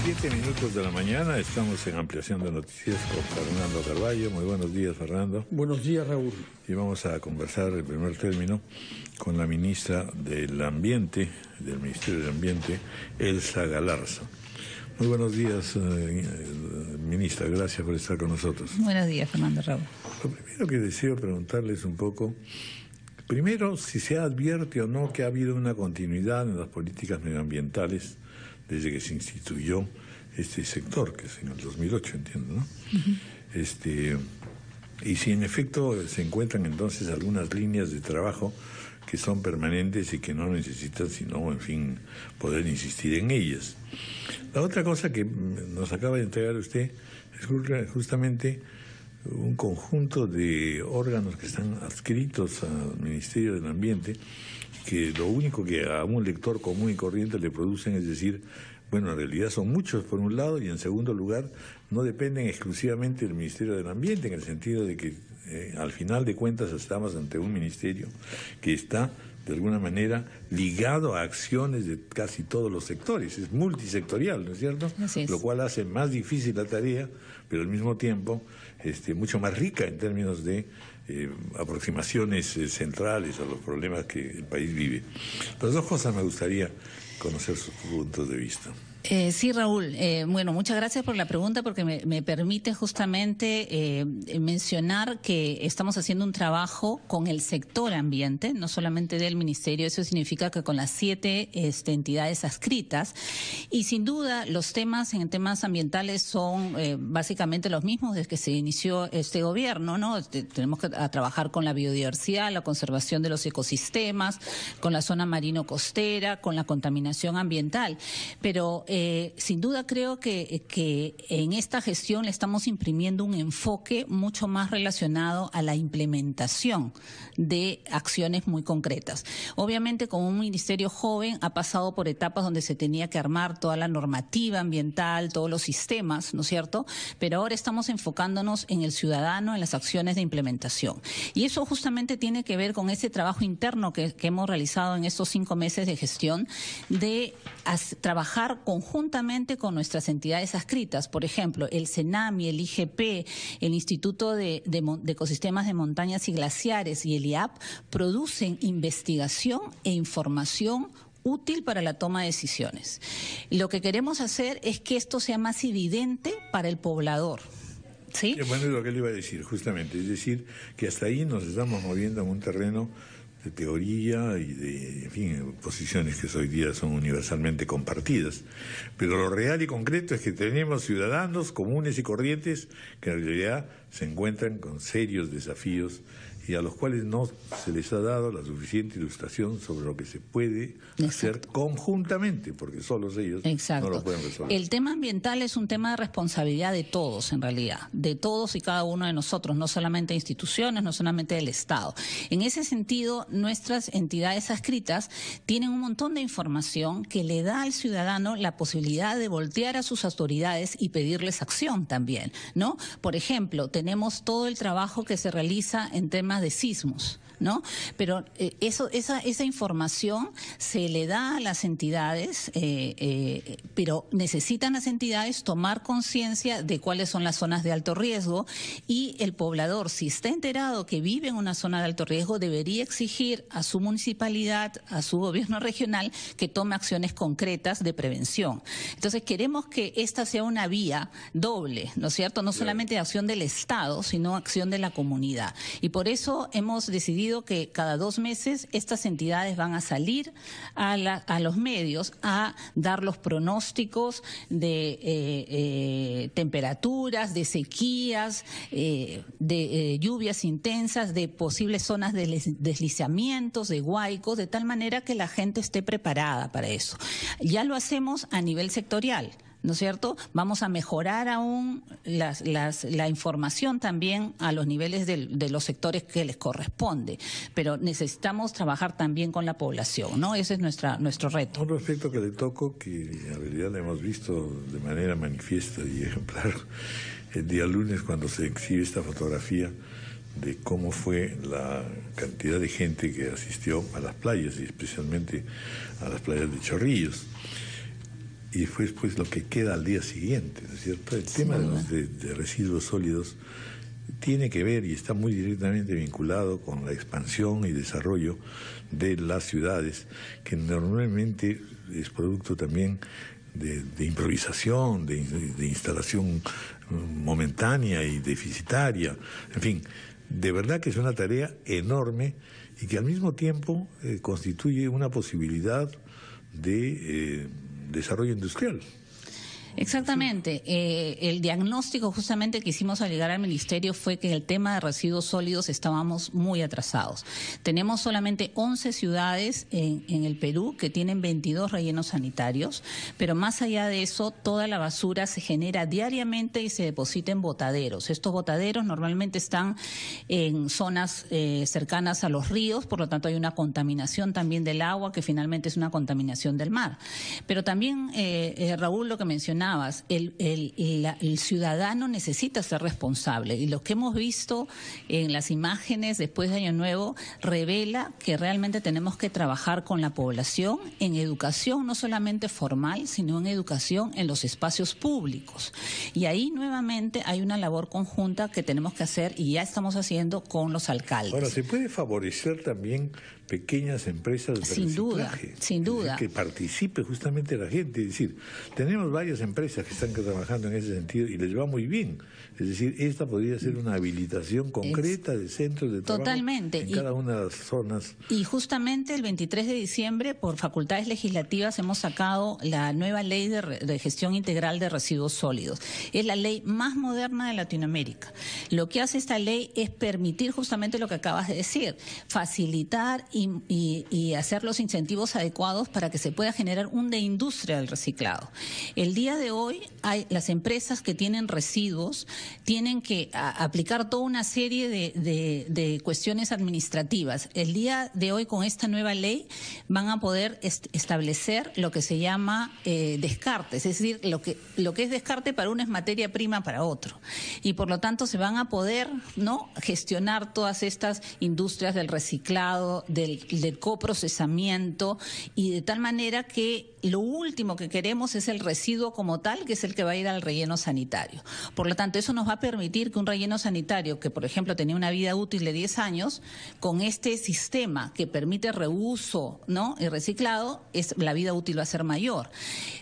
7 minutos de la mañana, estamos en ampliación de noticias con Fernando Carballo. Muy buenos días, Fernando. Buenos días, Raúl. Y vamos a conversar en primer término con la ministra del Ambiente, del Ministerio del Ambiente, Elsa Galarza. Muy buenos días, ministra, gracias por estar con nosotros. Buenos días, Fernando, Raúl. Lo primero que deseo preguntarles un poco, primero, si se advierte o no que ha habido una continuidad en las políticas medioambientales desde que se instituyó este sector, que es en el 2008, entiendo, ¿no? Y si en efecto se encuentran entonces algunas líneas de trabajo que son permanentes y que no necesitan sino, en fin, poder insistir en ellas. La otra cosa que nos acaba de entregar usted es justamente un conjunto de órganos que están adscritos al Ministerio del Ambiente, que lo único que a un lector común y corriente le producen es decir, bueno, en realidad son muchos por un lado y en segundo lugar no dependen exclusivamente del Ministerio del Ambiente, en el sentido de que al final de cuentas estamos ante un ministerio que está de alguna manera ligado a acciones de casi todos los sectores, es multisectorial, ¿no es cierto? Así es. Lo cual hace más difícil la tarea, pero al mismo tiempo mucho más rica en términos de aproximaciones centrales a los problemas que el país vive. Las dos cosas me gustaría conocer sus puntos de vista. Sí, Raúl. Bueno, muchas gracias por la pregunta porque me permite justamente mencionar que estamos haciendo un trabajo con el sector ambiente, no solamente del Ministerio. Eso significa que con las 7 entidades adscritas, y sin duda los temas en temas ambientales son básicamente los mismos desde que se inició este gobierno, ¿no? Tenemos que trabajar con la biodiversidad, la conservación de los ecosistemas, con la zona marino-costera, con la contaminación ambiental, pero sin duda creo que en esta gestión le estamos imprimiendo un enfoque mucho más relacionado a la implementación de acciones muy concretas. Obviamente, como un ministerio joven, ha pasado por etapas donde se tenía que armar toda la normativa ambiental, todos los sistemas, ¿no es cierto? Pero ahora estamos enfocándonos en el ciudadano, en las acciones de implementación. Y eso justamente tiene que ver con ese trabajo interno que hemos realizado en estos 5 meses de gestión, de trabajar conjuntamente con nuestras entidades adscritas, por ejemplo, el CENAMI, el IGP, el Instituto de Ecosistemas de Montañas y Glaciares y el IAP producen investigación e información útil para la toma de decisiones. Lo que queremos hacer es que esto sea más evidente para el poblador. ¿Sí? Bueno, es lo que le iba a decir, justamente, es decir, que hasta ahí nos estamos moviendo en un terreno de teoría y de, en fin, posiciones que hoy día son universalmente compartidas. Pero lo real y concreto es que tenemos ciudadanos comunes y corrientes que en realidad se encuentran con serios desafíos y a los cuales no se les ha dado la suficiente ilustración sobre lo que se puede hacer conjuntamente, porque solos ellos no lo pueden resolver. El tema ambiental es un tema de responsabilidad de todos, en realidad, de todos y cada uno de nosotros, no solamente de instituciones, no solamente del Estado. En ese sentido, nuestras entidades adscritas tienen un montón de información que le da al ciudadano la posibilidad de voltear a sus autoridades y pedirles acción también, ¿no? Por ejemplo, tenemos todo el trabajo que se realiza en temas de sismos, ¿no? Pero esa información se le da a las entidades, pero necesitan las entidades tomar conciencia de cuáles son las zonas de alto riesgo, y el poblador, si está enterado que vive en una zona de alto riesgo, debería exigir a su municipalidad, a su gobierno regional, que tome acciones concretas de prevención. Entonces queremos que esta sea una vía doble, ¿no es cierto? No solamente de acción del Estado, sino acción de la comunidad. Y por eso hemos decidido que cada 2 meses estas entidades van a salir a los medios a dar los pronósticos de temperaturas, de sequías, de lluvias intensas, de posibles zonas de deslizamientos, de huaicos, de tal manera que la gente esté preparada para eso. Ya lo hacemos a nivel sectorial, ¿no es cierto? Vamos a mejorar aún la información también a los niveles de los sectores que les corresponde, pero necesitamos trabajar también con la población, ¿no? Ese es nuestro reto. Otro aspecto que le toco, que en realidad lo hemos visto de manera manifiesta y ejemplar el día lunes cuando se exhibe esta fotografía de cómo fue la cantidad de gente que asistió a las playas y especialmente a las playas de Chorrillos. y después pues lo que queda al día siguiente, ¿no es cierto? El tema de residuos sólidos tiene que ver y está muy directamente vinculado con la expansión y desarrollo de las ciudades, que normalmente es producto también de improvisación, de instalación momentánea y deficitaria. En fin, de verdad que es una tarea enorme y que al mismo tiempo constituye una posibilidad de desarrollo industrial. Exactamente. El diagnóstico justamente que hicimos al llegar al ministerio fue que en el tema de residuos sólidos estábamos muy atrasados. Tenemos solamente 11 ciudades en el Perú que tienen 22 rellenos sanitarios, pero más allá de eso, toda la basura se genera diariamente y se deposita en botaderos. Estos botaderos normalmente están en zonas cercanas a los ríos, por lo tanto hay una contaminación también del agua, que finalmente es una contaminación del mar. Pero también, Raúl, lo que mencionaba, el ciudadano necesita ser responsable y lo que hemos visto en las imágenes después de Año Nuevo revela que realmente tenemos que trabajar con la población en educación no solamente formal, sino en educación en los espacios públicos. Y ahí nuevamente hay una labor conjunta que tenemos que hacer y ya estamos haciendo con los alcaldes. Ahora, se puede favorecer también pequeñas empresas de reciclaje. Sin duda. Que participe justamente la gente. Es decir, tenemos varias empresas que están trabajando en ese sentido y les va muy bien. Es decir, esta podría ser una habilitación concreta de centros de trabajo en cada una de las zonas. Y justamente el 23 de diciembre, por facultades legislativas, hemos sacado la nueva ley de gestión integral de residuos sólidos. Es la ley más moderna de Latinoamérica. Lo que hace esta ley es permitir justamente lo que acabas de decir, facilitar y hacer los incentivos adecuados para que se pueda generar una industria del reciclado. El día de hoy las empresas que tienen residuos tienen que aplicar toda una serie de cuestiones administrativas. El día de hoy con esta nueva ley van a poder establecer lo que se llama descartes, es decir, lo que es descarte para uno es materia prima para otro. Y por lo tanto se van a poder gestionar todas estas industrias del reciclado, del coprocesamiento, y de tal manera que lo último que queremos es el residuo como tal, que es el que va a ir al relleno sanitario. Por lo tanto, eso nos va a permitir que un relleno sanitario que, por ejemplo, tenía una vida útil de 10 años, con este sistema que permite reuso, y reciclado, la vida útil va a ser mayor.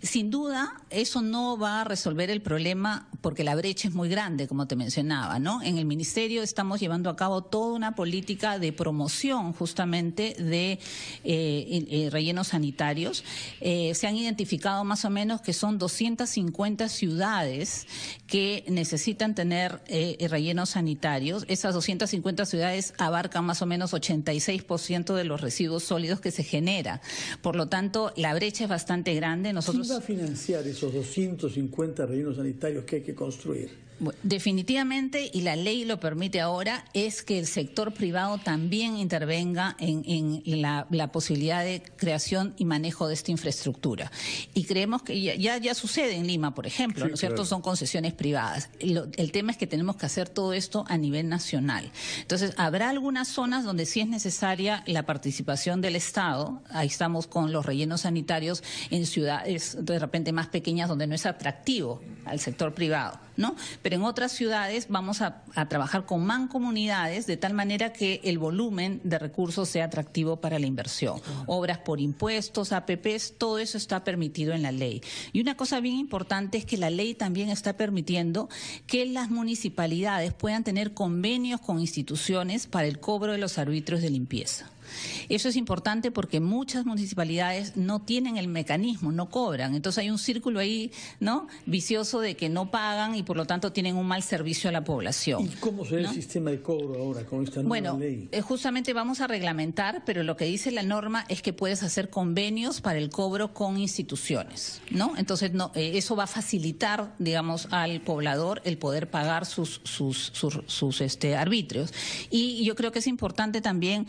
Sin duda, eso no va a resolver el problema porque la brecha es muy grande, como te mencionaba, En el Ministerio estamos llevando a cabo toda una política de promoción justamente de rellenos sanitarios. Se han identificado más o menos que son 250 ciudades que necesitan tener rellenos sanitarios. Esas 250 ciudades abarcan más o menos 86% de los residuos sólidos que se generan. Por lo tanto, la brecha es bastante grande. ¿Quién va a financiar esos 250 rellenos sanitarios que hay que construir? Definitivamente, y la ley lo permite ahora, es que el sector privado también intervenga en la posibilidad de creación y manejo de esta infraestructura. Y creemos que ya sucede en Lima, por ejemplo, ¿no es cierto? Claro. Son concesiones privadas. El tema es que tenemos que hacer todo esto a nivel nacional. Entonces, habrá algunas zonas donde sí es necesaria la participación del Estado. Ahí estamos con los rellenos sanitarios en ciudades de repente más pequeñas donde no es atractivo al sector privado, Pero en otras ciudades vamos a trabajar con mancomunidades de tal manera que el volumen de recursos sea atractivo para la inversión. Obras por impuestos, APPs, todo eso está permitido en la ley. Y una cosa bien importante es que la ley también está permitiendo que las municipalidades puedan tener convenios con instituciones para el cobro de los arbitrios de limpieza. Eso es importante porque muchas municipalidades no tienen el mecanismo, no cobran. Entonces hay un círculo ahí, vicioso de que no pagan y por lo tanto tienen un mal servicio a la población. ¿Y cómo será el sistema de cobro ahora con esta nueva ley? Justamente vamos a reglamentar, pero lo que dice la norma es que puedes hacer convenios para el cobro con instituciones, Entonces eso va a facilitar, digamos, al poblador el poder pagar sus arbitrios. Y yo creo que es importante también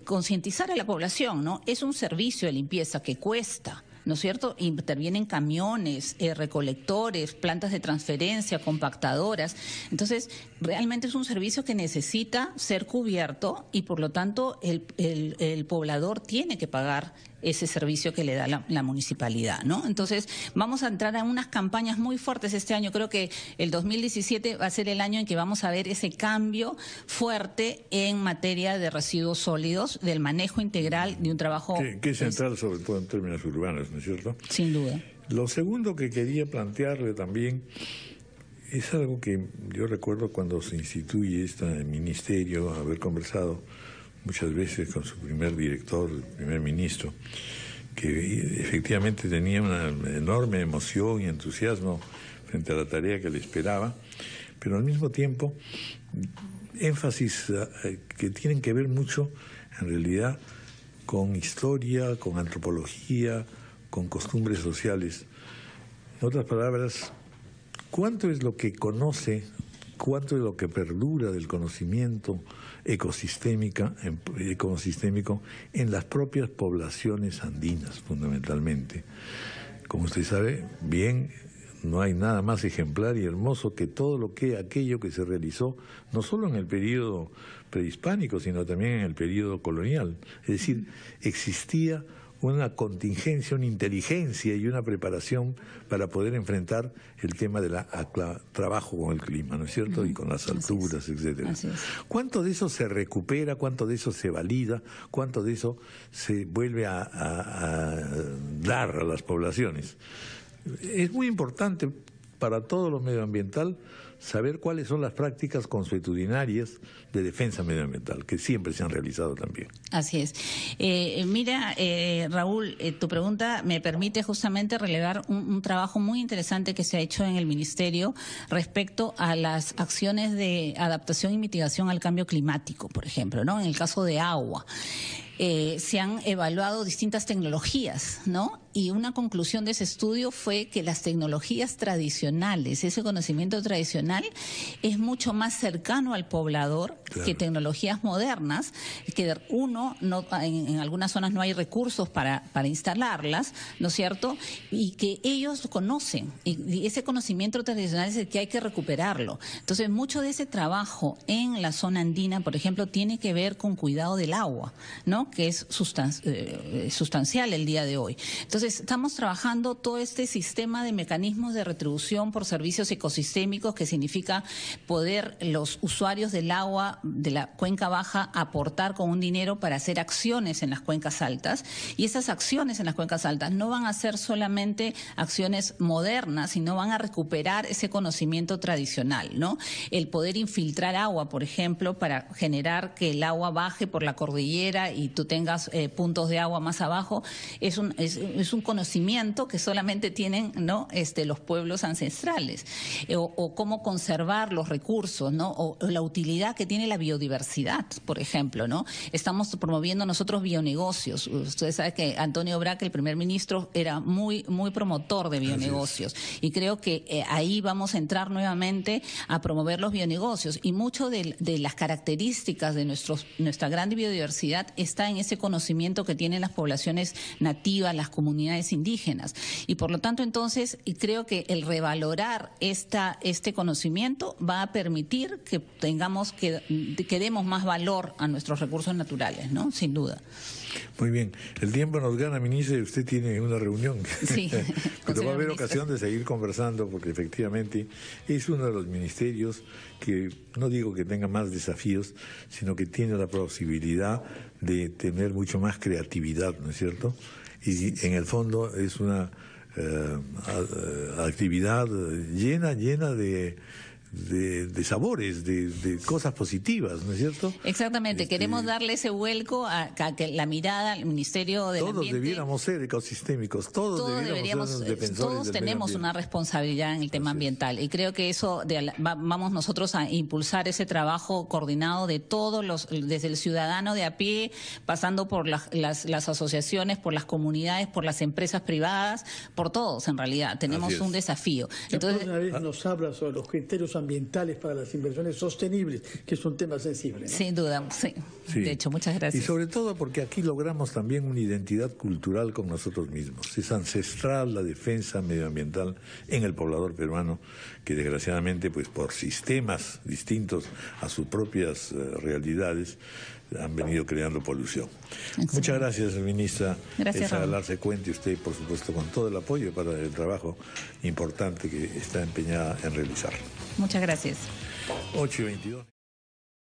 concientizar a la población, Es un servicio de limpieza que cuesta, ¿no es cierto? Intervienen camiones, recolectores, plantas de transferencia, compactadoras. Entonces, realmente es un servicio que necesita ser cubierto y, por lo tanto, el poblador tiene que pagar ese servicio que le da la municipalidad, ¿no? Entonces, vamos a entrar a unas campañas muy fuertes este año. Creo que el 2017 va a ser el año en que vamos a ver ese cambio fuerte en materia de residuos sólidos, del manejo integral de un trabajo... Que es central, sobre todo en términos urbanos, ¿no es cierto? Sin duda. Lo segundo que quería plantearle también es algo que yo recuerdo cuando se instituye este ministerio, haber conversado muchas veces con su primer director, el primer ministro, que efectivamente tenía una enorme emoción y entusiasmo frente a la tarea que le esperaba, pero al mismo tiempo énfasis que tienen que ver mucho, en realidad, con historia, con antropología, con costumbres sociales. En otras palabras, ¿cuánto es lo que conoce, cuánto es lo que perdura del conocimiento ecosistémico en las propias poblaciones andinas, fundamentalmente? Como usted sabe bien, no hay nada más ejemplar y hermoso que todo aquello que se realizó, no solo en el periodo prehispánico, sino también en el periodo colonial. Es decir, existía una contingencia, una inteligencia y una preparación para poder enfrentar el tema del trabajo con el clima, ¿no es cierto? Y con las alturas, etcétera. ¿Cuánto de eso se recupera? ¿Cuánto de eso se valida? ¿Cuánto de eso se vuelve a dar a las poblaciones? Es muy importante para todo lo medioambiental saber cuáles son las prácticas consuetudinarias de defensa medioambiental, que siempre se han realizado también. Así es. Mira, Raúl, tu pregunta me permite justamente relevar un trabajo muy interesante que se ha hecho en el Ministerio respecto a las acciones de adaptación y mitigación al cambio climático, por ejemplo, ¿no? En el caso de agua. Se han evaluado distintas tecnologías, ¿no? Y una conclusión de ese estudio fue que las tecnologías tradicionales, ese conocimiento tradicional, es mucho más cercano al poblador que tecnologías modernas, que en algunas zonas no hay recursos para instalarlas, ¿no es cierto? Y que ellos conocen, y ese conocimiento tradicional es el que hay que recuperarlo. Entonces, mucho de ese trabajo en la zona andina, por ejemplo, tiene que ver con cuidado del agua, ¿no? Que es sustancial el día de hoy. Entonces, estamos trabajando todo este sistema de mecanismos de retribución por servicios ecosistémicos, que significa poder los usuarios del agua de la cuenca baja aportar con un dinero para hacer acciones en las cuencas altas, y esas acciones en las cuencas altas no van a ser solamente acciones modernas, sino van a recuperar ese conocimiento tradicional, ¿no? El poder infiltrar agua, por ejemplo, para generar que el agua baje por la cordillera y tú tengas puntos de agua más abajo, es un conocimiento que solamente tienen, ¿no? Los pueblos ancestrales, o cómo conservar los recursos, ¿no? O la utilidad que tiene la biodiversidad, por ejemplo, ¿no? Estamos promoviendo nosotros bionegocios. Ustedes saben que Antonio Braque, el primer ministro, era muy promotor de bionegocios, y creo que ahí vamos a entrar nuevamente a promover los bionegocios, y mucho de las características de nuestra gran biodiversidad está en ese conocimiento que tienen las poblaciones nativas, las comunidades indígenas, y por lo tanto entonces creo que el revalorar este conocimiento va a permitir que demos más valor a nuestros recursos naturales, ¿no? Sin duda. Muy bien. El tiempo nos gana, ministra, y usted tiene una reunión. Sí. Pero va a haber ocasión de seguir conversando, porque efectivamente es uno de los ministerios que, no digo que tenga más desafíos, sino que tiene la posibilidad de tener mucho más creatividad, ¿no es cierto? Y en el fondo es una actividad llena de sabores, de cosas positivas, ¿no es cierto? Exactamente, queremos darle ese vuelco a que la mirada al Ministerio del Ambiente. Todos debiéramos ser ecosistémicos, todos deberíamos ser defensores todos del tenemos una responsabilidad en el tema ambiental, y creo que eso vamos nosotros a impulsar ese trabajo coordinado de todos desde el ciudadano de a pie, pasando por las asociaciones, por las comunidades, por las empresas privadas, por todos en realidad. Tenemos un desafío. Entonces, una vez nos habla sobre los criterios ambientales para las inversiones sostenibles, que es un tema sensible, ¿no? Sin duda, sí. Sí. De hecho, muchas gracias. Y sobre todo porque aquí logramos también una identidad cultural con nosotros mismos. Es ancestral la defensa medioambiental en el poblador peruano, que desgraciadamente, pues por sistemas distintos a sus propias realidades, han venido creando polución. Excelente. Muchas gracias, ministra. Gracias, Elsa Raúl. Galarce, cuente usted, por supuesto, con todo el apoyo para el trabajo importante que está empeñada en realizar. Muchas gracias. 8:22.